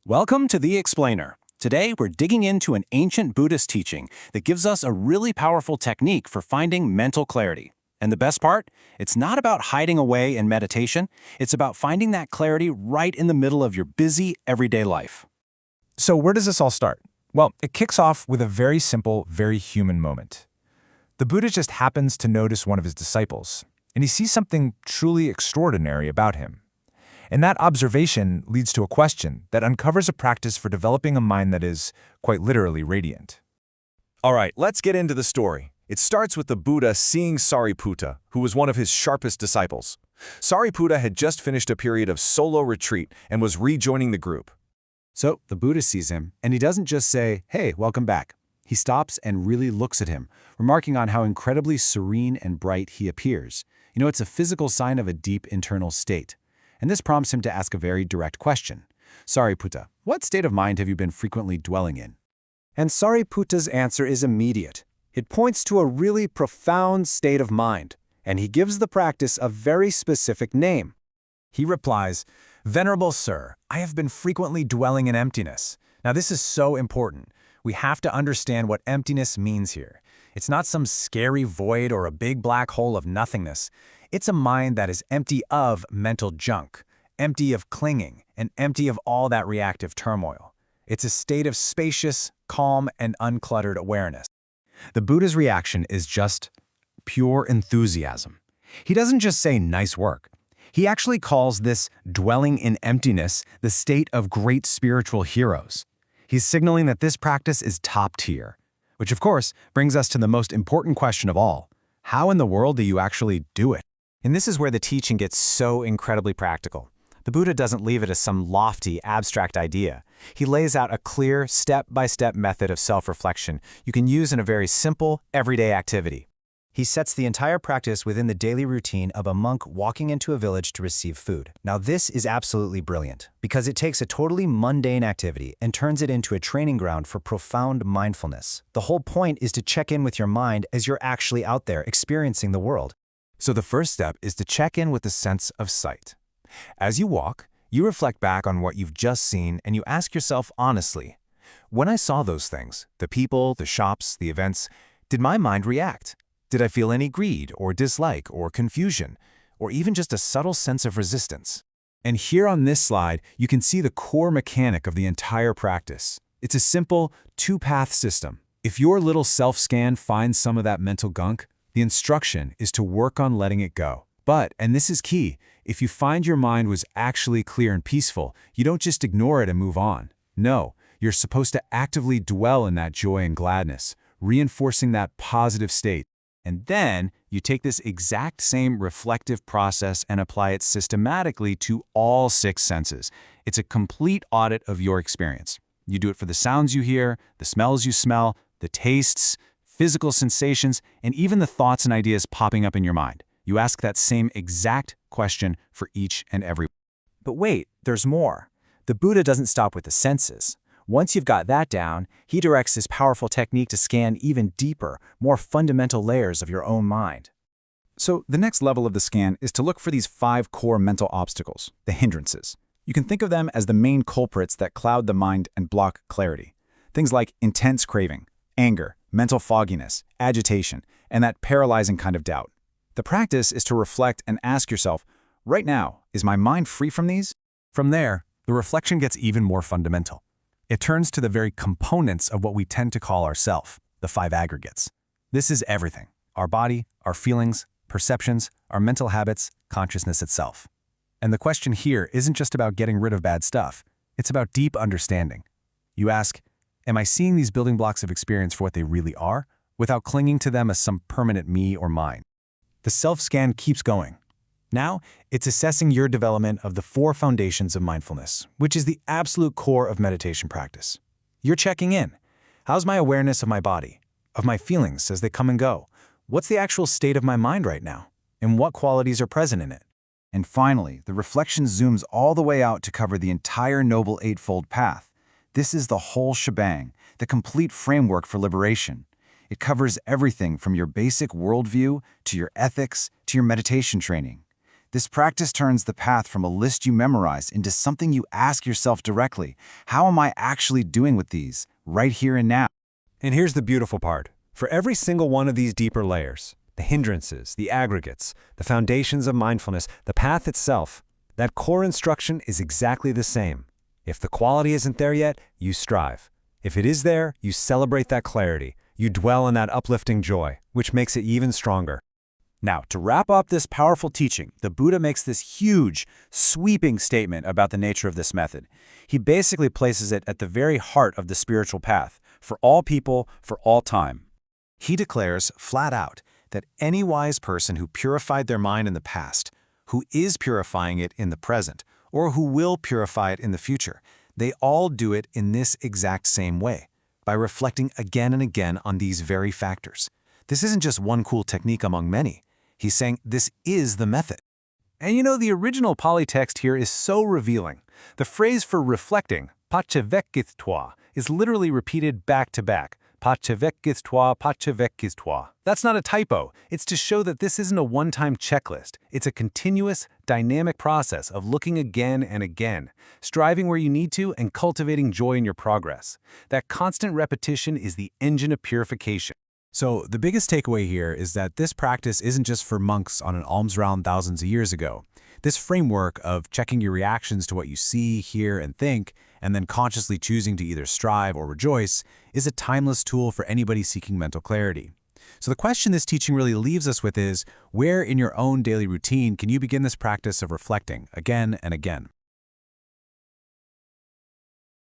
Welcome to The Explainer. Today, we're digging into an ancient Buddhist teaching that gives us a really powerful technique for finding mental clarity. And the best part? It's not about hiding away in meditation. It's about finding that clarity right in the middle of your busy, everyday life. So where does this all start? Well, it kicks off with a very simple, very human moment. The Buddha just happens to notice one of his disciples, and he sees something truly extraordinary about him. And that observation leads to a question that uncovers a practice for developing a mind that is, quite literally, radiant. All right, let's get into the story. It starts with the Buddha seeing Sariputta, who was one of his sharpest disciples. Sariputta had just finished a period of solo retreat and was rejoining the group. So the Buddha sees him, and he doesn't just say, "Hey, welcome back." He stops and really looks at him, remarking on how incredibly serene and bright he appears. It's a physical sign of a deep internal state. And this prompts him to ask a very direct question. Sariputta, what state of mind have you been frequently dwelling in? And Sariputta's answer is immediate. It points to a really profound state of mind, and he gives the practice a very specific name. He replies, "Venerable Sir, I have been frequently dwelling in emptiness." Now this is so important. We have to understand what emptiness means here. It's not some scary void or a big black hole of nothingness. It's a mind that is empty of mental junk, empty of clinging, and empty of all that reactive turmoil. It's a state of spacious, calm, and uncluttered awareness. The Buddha's reaction is just pure enthusiasm. He doesn't just say nice work. He actually calls this dwelling in emptiness the state of great spiritual heroes. He's signaling that this practice is top tier, which of course brings us to the most important question of all. How in the world do you actually do it? And this is where the teaching gets so incredibly practical. The Buddha doesn't leave it as some lofty, abstract idea. He lays out a clear, step-by-step method of self-reflection you can use in a very simple, everyday activity. He sets the entire practice within the daily routine of a monk walking into a village to receive food. Now this is absolutely brilliant, because it takes a totally mundane activity and turns it into a training ground for profound mindfulness. The whole point is to check in with your mind as you're actually out there experiencing the world. So the first step is to check in with the sense of sight. As you walk, you reflect back on what you've just seen and you ask yourself honestly, when I saw those things, the people, the shops, the events, did my mind react? Did I feel any greed or dislike or confusion, or even just a subtle sense of resistance? And here on this slide, you can see the core mechanic of the entire practice. It's a simple two-path system. If your little self-scan finds some of that mental gunk, the instruction is to work on letting it go. But, and this is key, if you find your mind was actually clear and peaceful, you don't just ignore it and move on. No, you're supposed to actively dwell in that joy and gladness, reinforcing that positive state. And then you take this exact same reflective process and apply it systematically to all 6 senses. It's a complete audit of your experience. You do it for the sounds you hear, the smells you smell, the tastes, physical sensations, and even the thoughts and ideas popping up in your mind. You ask that same exact question for each and every one. But wait, there's more. The Buddha doesn't stop with the senses. Once you've got that down, he directs his powerful technique to scan even deeper, more fundamental layers of your own mind. So the next level of the scan is to look for these 5 core mental obstacles, the hindrances. You can think of them as the main culprits that cloud the mind and block clarity. Things like intense craving, anger, mental fogginess, agitation, and that paralyzing kind of doubt. The practice is to reflect and ask yourself, right now, is my mind free from these? From there, the reflection gets even more fundamental. It turns to the very components of what we tend to call ourself, the 5 aggregates. This is everything: our body, our feelings, perceptions, our mental habits, consciousness itself. And the question here isn't just about getting rid of bad stuff. It's about deep understanding. You ask, am I seeing these building blocks of experience for what they really are, without clinging to them as some permanent me or mine? The self-scan keeps going. Now, it's assessing your development of the 4 foundations of mindfulness, which is the absolute core of meditation practice. You're checking in. How's my awareness of my body, of my feelings as they come and go? What's the actual state of my mind right now? And what qualities are present in it? And finally, the reflection zooms all the way out to cover the entire Noble Eightfold Path. This is the whole shebang, the complete framework for liberation. It covers everything from your basic worldview to your ethics to your meditation training. This practice turns the path from a list you memorize into something you ask yourself directly. How am I actually doing with these, right here and now? And here's the beautiful part. For every single one of these deeper layers, the hindrances, the aggregates, the foundations of mindfulness, the path itself, that core instruction is exactly the same. If the quality isn't there yet, you strive. If it is there, you celebrate that clarity. You dwell in that uplifting joy, which makes it even stronger. Now, to wrap up this powerful teaching, the Buddha makes this huge, sweeping statement about the nature of this method. He basically places it at the very heart of the spiritual path, for all people, for all time. He declares, flat out, that any wise person who purified their mind in the past, who is purifying it in the present, or who will purify it in the future, they all do it in this exact same way, by reflecting again and again on these very factors. This isn't just one cool technique among many. He's saying this is the method. And you know, the original Pali text here is so revealing. The phrase for reflecting, pachavekitva, is literally repeated back to back. Pachavekitva, pachavekitva. That's not a typo. It's to show that this isn't a one-time checklist. It's a continuous, dynamic process of looking again and again, striving where you need to, and cultivating joy in your progress. That constant repetition is the engine of purification. So the biggest takeaway here is that this practice isn't just for monks on an alms-round thousands of years ago. This framework of checking your reactions to what you see, hear, and think, and then consciously choosing to either strive or rejoice, is a timeless tool for anybody seeking mental clarity. So the question this teaching really leaves us with is, where in your own daily routine can you begin this practice of reflecting again and again?